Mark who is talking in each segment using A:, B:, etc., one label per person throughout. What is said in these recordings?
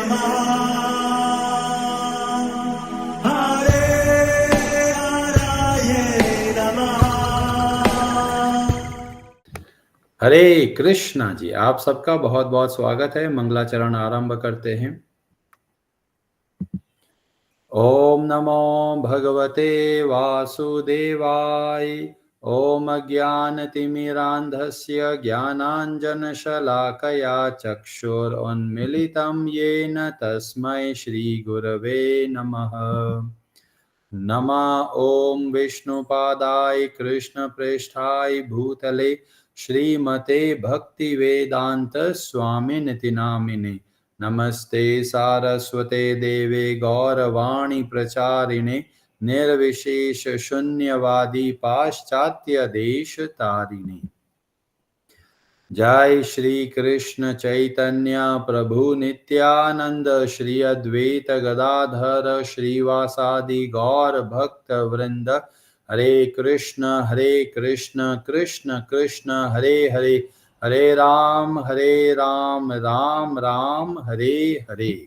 A: नमः हरे हराये नमः।
B: हरे कृष्णा जी, आप सबका बहुत बहुत स्वागत है। मंगलाचरण आरंभ करते हैं। ओम नमो भगवते वासुदेवाय। ओम ज्ञानतिमिरान्धस्य ज्ञानाञ्जनशलाकया चक्षुरुन्मीलितं येन तस्मै श्रीगुरवे नमः। नमः ओम विष्णुपादाय कृष्णप्रेष्ठाय भूतले श्रीमते भक्तिवेदांत स्वामिनिति नामिने। नमस्ते सारस्वते देवे गौरवाणी प्रचारिणे निर्विशेष शून्यवादी पाश्चात्य देश तारिणे। जय श्री कृष्ण चैतन्य प्रभु नित्यानंद श्री अद्वैत गदाधर श्रीवासादि गौर भक्त वृंद। हरे कृष्ण कृष्ण कृष्ण हरे हरे, हरे राम राम राम हरे हरे।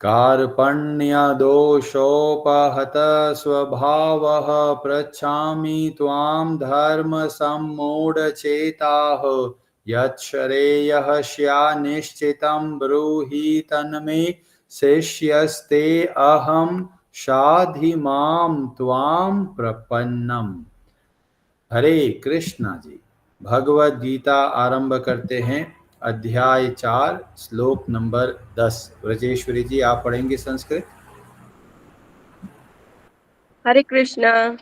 B: कार्पण्यदोषोपहत स्वभावः पृच्छामि त्वां धर्मसम्मूढचेताः। यच्छ्रेयः स्यान्निश्चितं ब्रूहि तन्मे शिष्यस्ते अहं शाधि मां त्वां प्रपन्नम्। हरे कृष्णा जी। भगवद गीता आरंभ करते हैं। अध्याय 4 श्लोक नंबर 10। ब्रजेश्वरी जी, आप पढ़ेंगे संस्कृत।
C: हरे कृष्णा।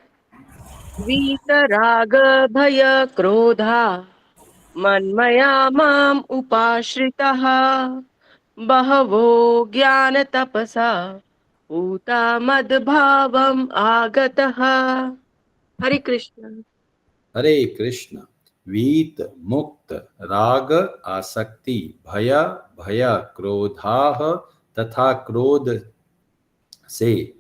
C: वीतराग भय क्रोधा मन्मया माम उपाश्रिताः बहवो ज्ञान तपसा पूता मद्भावम आगतः। हरे कृष्ण।
B: हरे कृष्ण। वीत मुक्त, राग आसक्ति, भय भय, क्रोधाः तथा क्रोध से,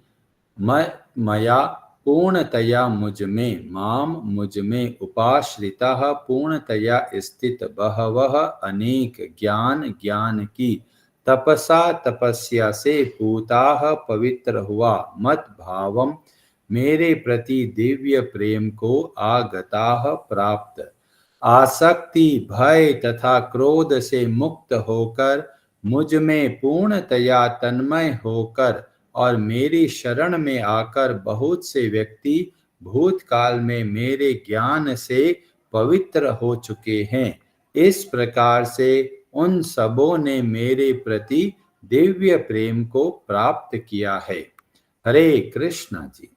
B: मया पूर्णतया मुझ में, माम मुझ में, उपाश्रिता पूर्णतया स्थित, बहवः अनेक, ज्ञान की, तपसा तपस्या से, पूताः पवित्र हुआ, मत भावम मेरे प्रति दिव्य प्रेम को, आगताः प्राप्त, आसक्ति भय तथा क्रोध से मुक्त होकर, मुझ में पूर्णतया तन्मय होकर और मेरी शरण में आकर बहुत से व्यक्ति भूतकाल में मेरे ज्ञान से पवित्र हो चुके हैं। इस प्रकार से उन सबों ने मेरे प्रति दिव्य प्रेम को प्राप्त किया है। हरे कृष्णा जी।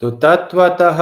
B: तो तत्वतः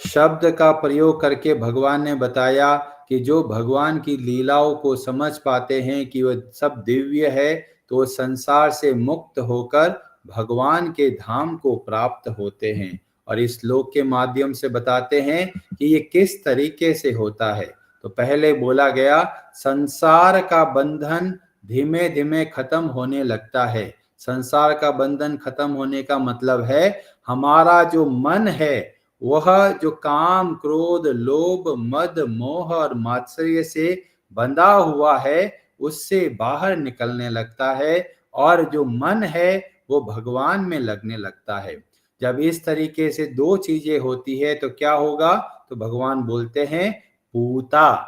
B: शब्द का प्रयोग करके भगवान ने बताया कि जो भगवान की लीलाओं को समझ पाते हैं कि वह सब दिव्य है, तो संसार से मुक्त होकर भगवान के धाम को प्राप्त होते हैं। और इस श्लोक के माध्यम से बताते हैं कि ये किस तरीके से होता है। तो पहले बोला गया, संसार का बंधन धीमे धीमे खत्म होने लगता है। संसार का बंधन खत्म होने का मतलब है हमारा जो मन है वह जो काम क्रोध लोभ मद मोह और मात्सर्य से बंधा हुआ है उससे बाहर निकलने लगता है, और जो मन है वो भगवान में लगने लगता है। जब इस तरीके से दो चीजें होती है तो क्या होगा? तो भगवान बोलते हैं पूता,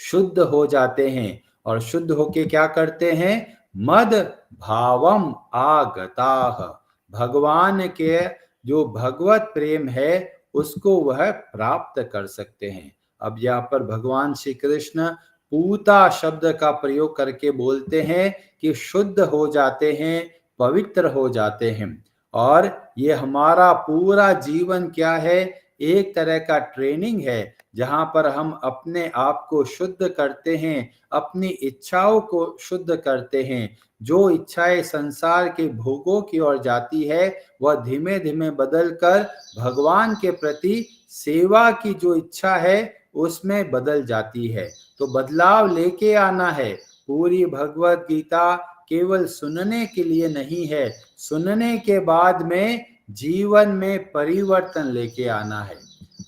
B: शुद्ध हो जाते हैं। और शुद्ध होके क्या करते हैं? मद भावम आगताः, भगवान के जो भगवत प्रेम है उसको वह प्राप्त कर सकते हैं। अब यहाँ पर भगवान श्री कृष्ण पूता शब्द का प्रयोग करके बोलते हैं कि शुद्ध हो जाते हैं, पवित्र हो जाते हैं। और ये हमारा पूरा जीवन क्या है? एक तरह का ट्रेनिंग है, जहां पर हम अपने आप को शुद्ध करते हैं, अपनी इच्छाओं को शुद्ध करते हैं। जो इच्छाएं संसार के भोगों की ओर जाती है वह धीमे धीमे बदलकर भगवान के प्रति सेवा की जो इच्छा है उसमें बदल जाती है। तो बदलाव लेके आना है। पूरी भगवत गीता केवल सुनने के लिए नहीं है, सुनने के बाद में जीवन में परिवर्तन लेके आना है।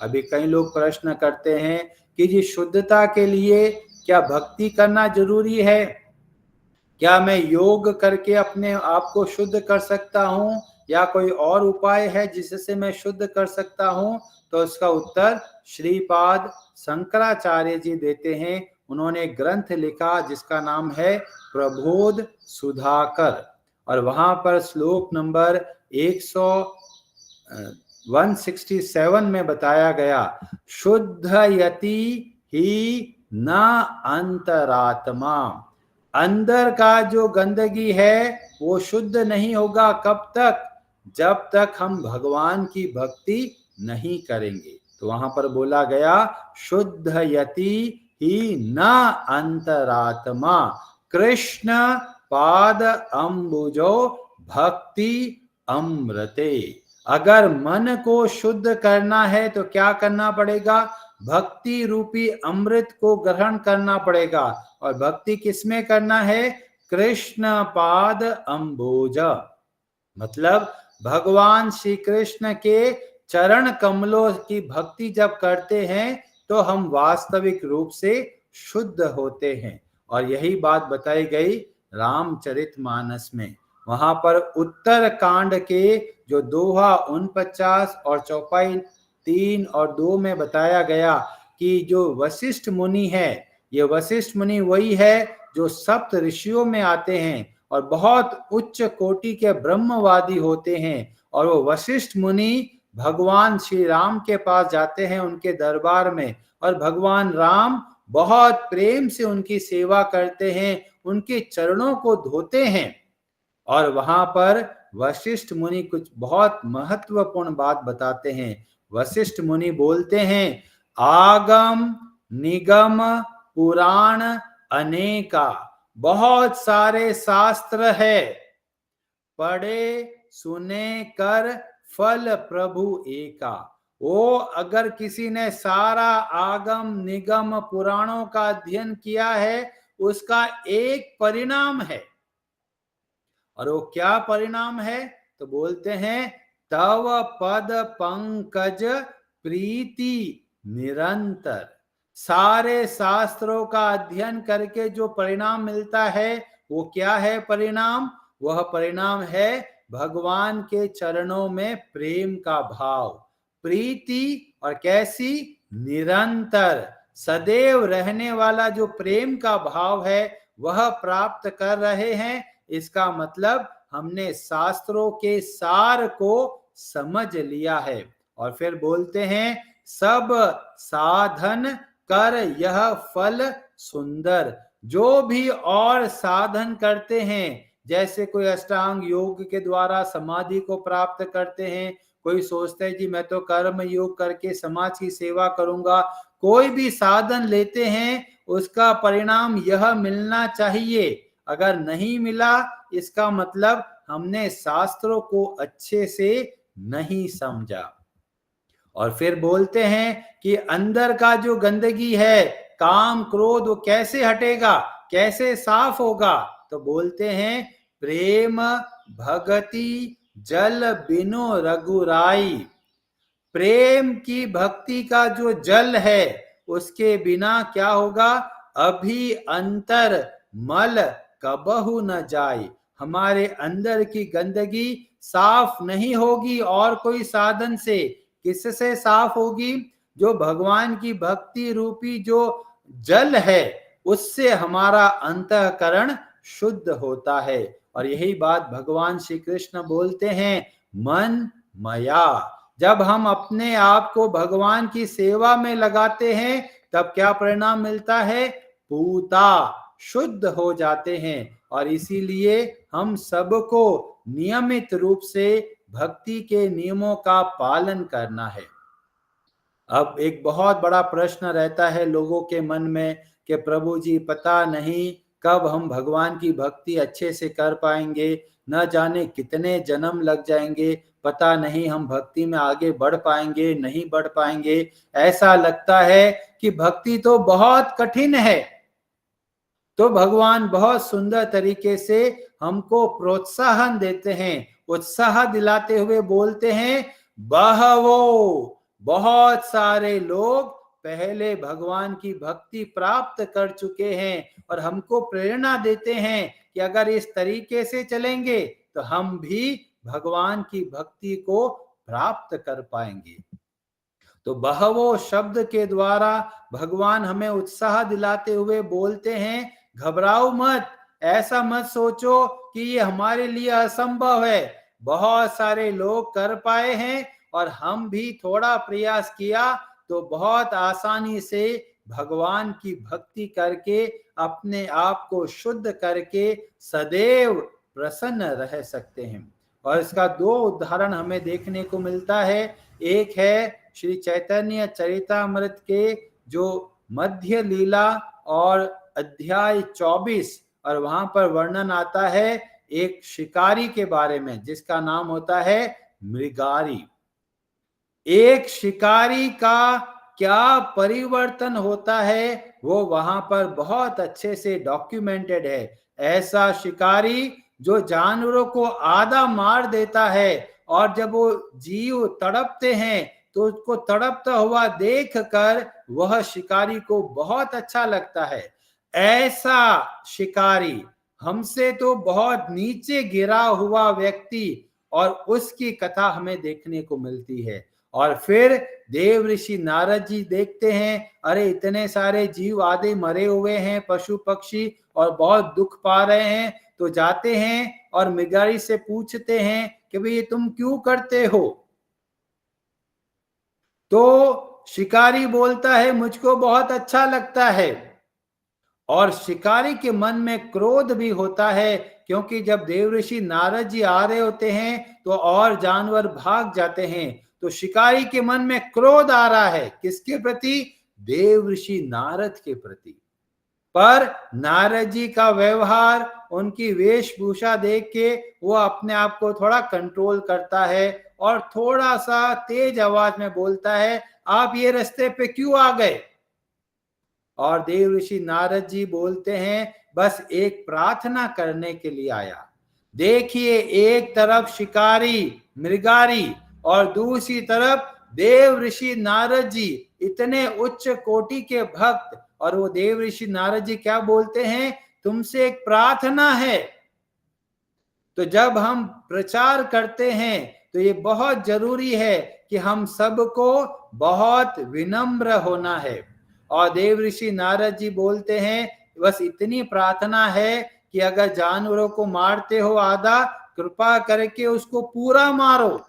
B: अभी कई लोग प्रश्न करते हैं कि जी शुद्धता के लिए क्या भक्ति करना जरूरी है? क्या मैं योग करके अपने आप को शुद्ध कर सकता हूं या कोई और उपाय है जिससे मैं शुद्ध कर सकता हूं? तो इसका उत्तर श्रीपाद शंकराचार्य जी देते हैं। उन्होंने ग्रंथ लिखा जिसका नाम है प्रबोध सुधाकर, और वहां पर श्लोक नंबर 167 में बताया गया, शुद्धयति ही न अंतरात्मा। अंदर का जो गंदगी है वो शुद्ध नहीं होगा। कब तक? जब तक हम भगवान की भक्ति नहीं करेंगे। तो वहां पर बोला गया, शुद्धयति ही न अंतरात्मा कृष्ण पाद अम्बुजो भक्ति अमृते। अगर मन को शुद्ध करना है तो क्या करना पड़ेगा? भक्ति रूपी अमृत को ग्रहण करना पड़ेगा। और भक्ति किसमें करना है? कृष्ण पाद अम्बोज, मतलब भगवान श्री कृष्ण के चरण कमलों की भक्ति जब करते हैं तो हम वास्तविक रूप से शुद्ध होते हैं। और यही बात बताई गई रामचरितमानस में। वहां पर उत्तर कांड के जो दोहा 49 और चौपाई 3 और 2 में बताया गया कि जो वशिष्ठ मुनि है, ये वशिष्ठ मुनि वही है जो सप्त ऋषियों में आते हैं और बहुत उच्च कोटि के ब्रह्मवादी होते हैं। और वो वशिष्ठ मुनि भगवान श्री राम के पास जाते हैं उनके दरबार में, और भगवान राम बहुत प्रेम से उनकी सेवा करते हैं, उनके चरणों को धोते हैं। और वहां पर वशिष्ठ मुनि कुछ बहुत महत्वपूर्ण बात बताते हैं। वशिष्ठ मुनि बोलते हैं, आगम निगम पुराण अनेका, बहुत सारे शास्त्र है, पढ़े सुने कर फल प्रभु एका। वो अगर किसी ने सारा आगम निगम पुराणों का अध्ययन किया है, उसका एक परिणाम है। और वो क्या परिणाम है? तो बोलते हैं, तव पद पंकज प्रीति निरंतर। सारे शास्त्रों का अध्ययन करके जो परिणाम मिलता है वो क्या है परिणाम? वह परिणाम है भगवान के चरणों में प्रेम का भाव, प्रीति, और कैसी? निरंतर, सदैव रहने वाला जो प्रेम का भाव है वह प्राप्त कर रहे हैं। इसका मतलब हमने शास्त्रों के सार को समझ लिया है। और फिर बोलते हैं, सब साधन कर यह फल सुंदर। जो भी और साधन करते हैं, जैसे कोई अष्टांग योग के द्वारा समाधि को प्राप्त करते हैं, कोई सोचता है जी मैं तो कर्म योग करके समाज की सेवा करूंगा, कोई भी साधन लेते हैं उसका परिणाम यह मिलना चाहिए। अगर नहीं मिला, इसका मतलब हमने शास्त्रों को अच्छे से नहीं समझा। और फिर बोलते हैं कि अंदर का जो गंदगी है, काम क्रोध, वो कैसे हटेगा, कैसे साफ होगा? तो बोलते हैं, प्रेम भगति जल बिनु रघुराई। प्रेम की भक्ति का जो जल है उसके बिना क्या होगा? अभी अंतर मल कबहु न जाए। हमारे अंदर की गंदगी साफ नहीं होगी और कोई साधन से। किससे साफ होगी? जो भगवान की भक्ति रूपी जो जल है उससे हमारा अंतःकरण शुद्ध होता है। और यही बात भगवान श्री कृष्ण बोलते हैं, मन मया। जब हम अपने आप को भगवान की सेवा में लगाते हैं तब क्या परिणाम मिलता है? पूता, शुद्ध हो जाते हैं। और इसीलिए हम सबको नियमित रूप से भक्ति के नियमों का पालन करना है। अब एक बहुत बड़ा प्रश्न रहता है लोगों के मन में कि प्रभु जी पता नहीं कब हम भगवान की भक्ति अच्छे से कर पाएंगे, न जाने कितने जन्म लग जाएंगे, पता नहीं हम भक्ति में आगे बढ़ पाएंगे नहीं बढ़ पाएंगे। ऐसा लगता है कि भक्ति तो बहुत कठिन है। तो भगवान बहुत सुंदर तरीके से हमको प्रोत्साहन देते हैं, उत्साह दिलाते हुए बोलते हैं, बहवो, बहुत सारे लोग पहले भगवान की भक्ति प्राप्त कर चुके हैं और हमको प्रेरणा देते हैं कि अगर इस तरीके से चलेंगे तो हम भी भगवान की भक्ति को प्राप्त कर पाएंगे। तो बहवो शब्द के द्वारा भगवान हमें उत्साह दिलाते हुए बोलते हैं, घबराओ मत, ऐसा मत सोचो कि ये हमारे लिए असंभव है। बहुत सारे लोग कर पाए हैं और हम भी थोड़ा प्रयास किया तो बहुत आसानी से भगवान की भक्ति करके अपने आप को शुद्ध करके सदैव प्रसन्न रह सकते हैं। और इसका दो उदाहरण हमें देखने को मिलता है। एक है श्री चैतन्य चरितामृत के जो मध्य लीला और अध्याय 24, और वहां पर वर्णन आता है एक शिकारी के बारे में जिसका नाम होता है मृगारी। एक शिकारी का क्या परिवर्तन होता है वो वहां पर बहुत अच्छे से डॉक्यूमेंटेड है। ऐसा शिकारी जो जानवरों को आधा मार देता है और जब वो जीव तड़पते हैं तो उसको तड़पता हुआ देखकर वह शिकारी को बहुत अच्छा लगता है। ऐसा शिकारी हमसे तो बहुत नीचे गिरा हुआ व्यक्ति, और उसकी कथा हमें देखने को मिलती है। और फिर देव ऋषि नारद जी देखते हैं, अरे इतने सारे जीव आधे मरे हुए हैं, पशु पक्षी, और बहुत दुख पा रहे हैं, तो जाते हैं और मृगारी से पूछते हैं कि भाई ये तुम क्यों करते हो। तो शिकारी बोलता है मुझको बहुत अच्छा लगता है। और शिकारी के मन में क्रोध भी होता है, क्योंकि जब देवऋषि नारद जी आ रहे होते हैं तो और जानवर भाग जाते हैं। तो शिकारी के मन में क्रोध आ रहा है, किसके प्रति? देवऋषि नारद के प्रति। पर नारद जी का व्यवहार, उनकी वेशभूषा देख के वो अपने आप को थोड़ा कंट्रोल करता है और थोड़ा सा तेज आवाज में बोलता है, आप ये रास्ते पे क्यों आ गए? और देव ऋषि नारद जी बोलते हैं, बस एक प्रार्थना करने के लिए आया। देखिए, एक तरफ शिकारी मृगारी और दूसरी तरफ देव ऋषि नारद जी, इतने उच्च कोटि के भक्त। और वो देव ऋषि नारद जी क्या बोलते हैं? तुमसे एक प्रार्थना है। तो जब हम प्रचार करते हैं तो ये बहुत जरूरी है कि हम सबको बहुत विनम्र होना है। और देव ऋषि नारद जी बोलते हैं, बस इतनी प्रार्थना है कि अगर जानवरों को मारते हो आधा, कृपा करके उसको पूरा मारो।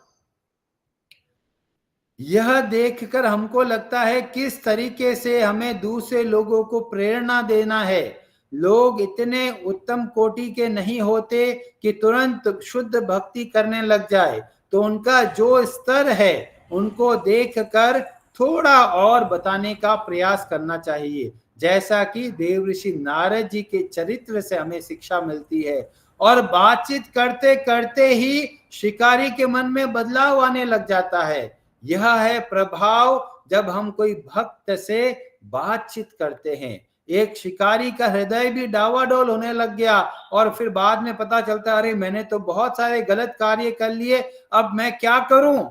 B: यह देखकर हमको लगता है किस तरीके से हमें दूसरे लोगों को प्रेरणा देना है। लोग इतने उत्तम कोटि के नहीं होते कि तुरंत शुद्ध भक्ति करने लग जाए, तो उनका जो स्तर है उनको देखकर थोड़ा और बताने का प्रयास करना चाहिए, जैसा कि देवऋषि नारद जी के चरित्र से हमें शिक्षा मिलती है। और बातचीत करते करते ही शिकारी के मन में बदलाव आने लग जाता है। यह है प्रभाव जब हम कोई भक्त से बातचीत करते हैं। एक शिकारी का हृदय भी डावाडोल होने लग गया और फिर बाद में पता चलता, अरे मैंने तो बहुत सारे गलत कार्य कर लिए, अब मैं क्या करूं?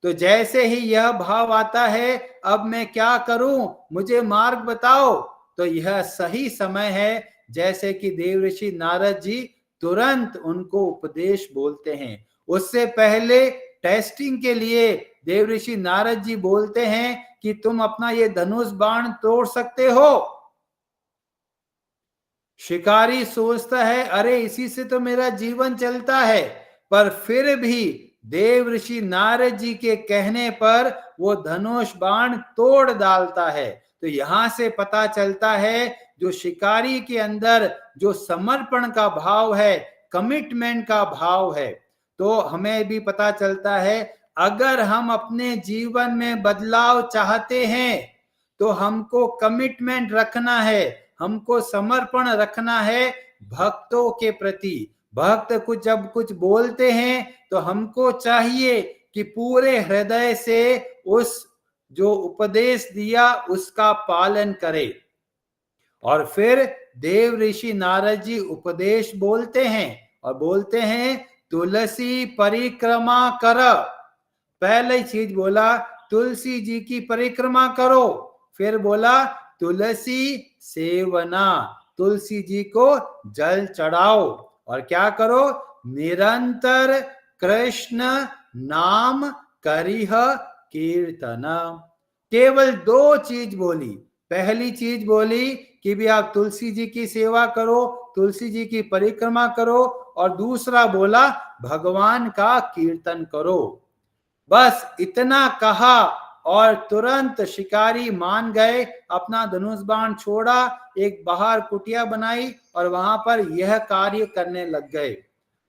B: तो जैसे ही यह भाव आता है, अब मैं क्या करूं, मुझे मार्ग बताओ, तो यह सही समय है जैसे कि देवऋषि नारद जी तुरंत उनको उपदेश बोलते हैं। उससे पहले टेस्टिंग के लिए देवऋषि नारद जी बोलते हैं कि तुम अपना ये धनुष बाण तोड़ सकते हो। शिकारी सोचता है, अरे इसी से तो मेरा जीवन चलता है, पर फिर भी देव ऋषि नारद जी के कहने पर वो धनुष बाण तोड़ डालता है। तो यहां से पता चलता है जो शिकारी के अंदर जो समर्पण का भाव है, कमिटमेंट का भाव है, तो हमें भी पता चलता है अगर हम अपने जीवन में बदलाव चाहते हैं तो हमको कमिटमेंट रखना है, हमको समर्पण रखना है भक्तों के प्रति। भक्त कुछ जब कुछ बोलते हैं तो हमको चाहिए कि पूरे हृदय से उस जो उपदेश दिया उसका पालन करें। और फिर देव ऋषि नारद जी उपदेश बोलते हैं और बोलते हैं, तुलसी परिक्रमा कर। पहले चीज बोला तुलसी जी की परिक्रमा करो, फिर बोला तुलसी सेवना, तुलसी जी को जल चढ़ाओ, और क्या करो, निरंतर कृष्ण नाम करिह कीर्तन। केवल दो चीज बोली। पहली चीज बोली कि भी आप तुलसी जी की सेवा करो, तुलसी जी की परिक्रमा करो, और दूसरा बोला भगवान का कीर्तन करो। बस इतना कहा और तुरंत शिकारी मान गए, अपना धनुष बाण छोड़ा, एक बाहर कुटिया बनाई और वहां पर यह कार्य करने लग गए।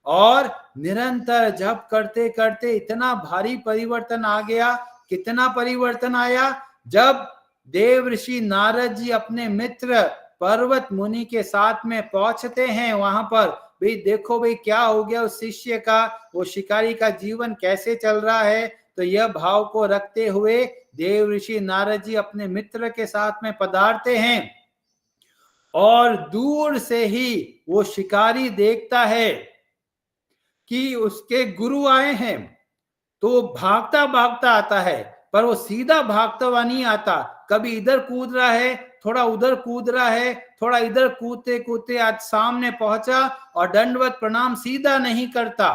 B: और निरंतर जप करते करते इतना भारी परिवर्तन आ गया। कितना परिवर्तन आया, जब देव ऋषि नारद जी अपने मित्र पर्वत मुनि के साथ में पहुंचते हैं वहां पर, भाई देखो भाई क्या हो गया उस शिष्य का, वो शिकारी का जीवन कैसे चल रहा है, तो यह भाव को रखते हुए देव ऋषि नारद जी अपने मित्र के साथ में पधारते हैं, और दूर से ही वो शिकारी देखता है कि उसके गुरु आए हैं, तो भागता भागता आता है, पर वो सीधा भागता हुआ नहीं आता, कभी इधर कूद रहा है, थोड़ा उधर कूद रहा है, थोड़ा इधर कूदते कूदते आज सामने पहुंचा, और दंडवत प्रणाम सीधा नहीं करता,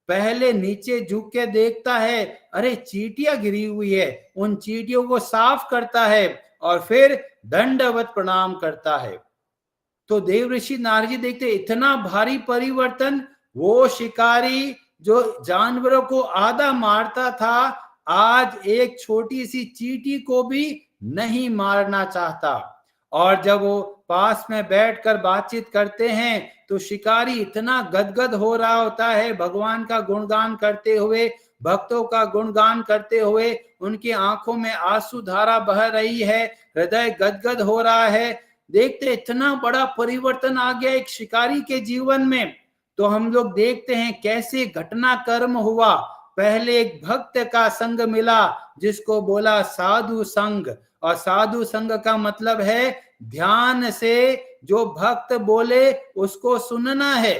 B: पहले नीचे झुक के देखता है, अरे चींटियां गिरी हुई है, उन चींटियों को साफ करता है, और फिर दंडवत प्रणाम करता है। तो देव ऋषि नारद जी देखते इतना भारी परिवर्तन, वो शिकारी जो जानवरों को आधा मारता था, आज एक छोटी सी चींटी को भी नहीं मारना चाहता। और जब वो पास में बैठकर बातचीत करते हैं तो शिकारी इतना गदगद हो रहा होता है, भगवान का गुणगान करते हुए, भक्तों का गुणगान करते हुए, उनकी आंखों में आंसू धारा बह रही है, हृदय गदगद हो रहा है। देखते इतना बड़ा परिवर्तन आ गया एक शिकारी के जीवन में। तो हम लोग देखते हैं कैसे घटनाक्रम हुआ। पहले एक भक्त का संग मिला जिसको बोला साधु संग, और साधु संग का मतलब है ध्यान से जो भक्त बोले उसको सुनना है।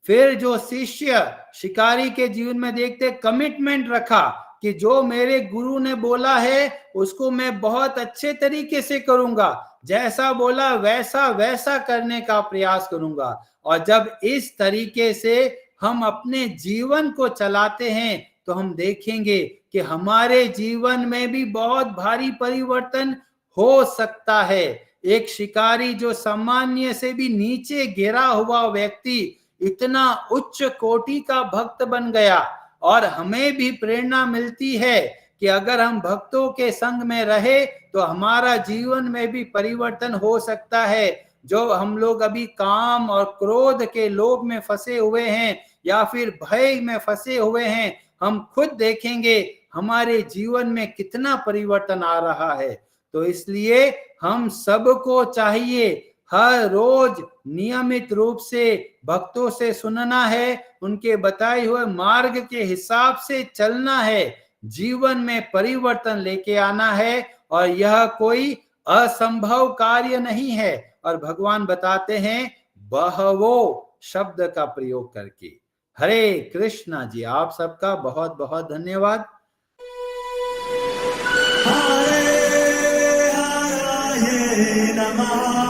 B: फिर जो शिष्य शिकारी के जीवन में देखते कमिटमेंट रखा कि जो मेरे गुरु ने बोला है उसको मैं बहुत अच्छे तरीके से करूंगा, जैसा बोला वैसा वैसा करने का प्रयास करूंगा। और जब इस तरीके से हम अपने जीवन को चलाते हैं तो हम देखेंगे कि हमारे जीवन में भी बहुत भारी परिवर्तन हो सकता है। एक शिकारी जो सामान्य से भी नीचे गिरा हुआ व्यक्ति इतना उच्च कोटि का भक्त बन गया। और हमें भी प्रेरणा मिलती है कि अगर हम भक्तों के संग में रहे तो हमारा जीवन में भी परिवर्तन हो सकता है। जो हम लोग अभी काम और क्रोध के लोभ में फंसे हुए हैं या फिर भय में फंसे हुए हैं, हम खुद देखेंगे हमारे जीवन में कितना परिवर्तन आ रहा है। तो इसलिए हम सबको चाहिए हर रोज नियमित रूप से भक्तों से सुनना है, उनके बताए हुए मार्ग के हिसाब से चलना है, जीवन में परिवर्तन लेके आना है। और यह कोई असंभव कार्य नहीं है। और भगवान बताते हैं बहवो शब्द का प्रयोग करके। हरे कृष्णा जी, आप सबका बहुत बहुत धन्यवाद।
A: हरे हरे नमः।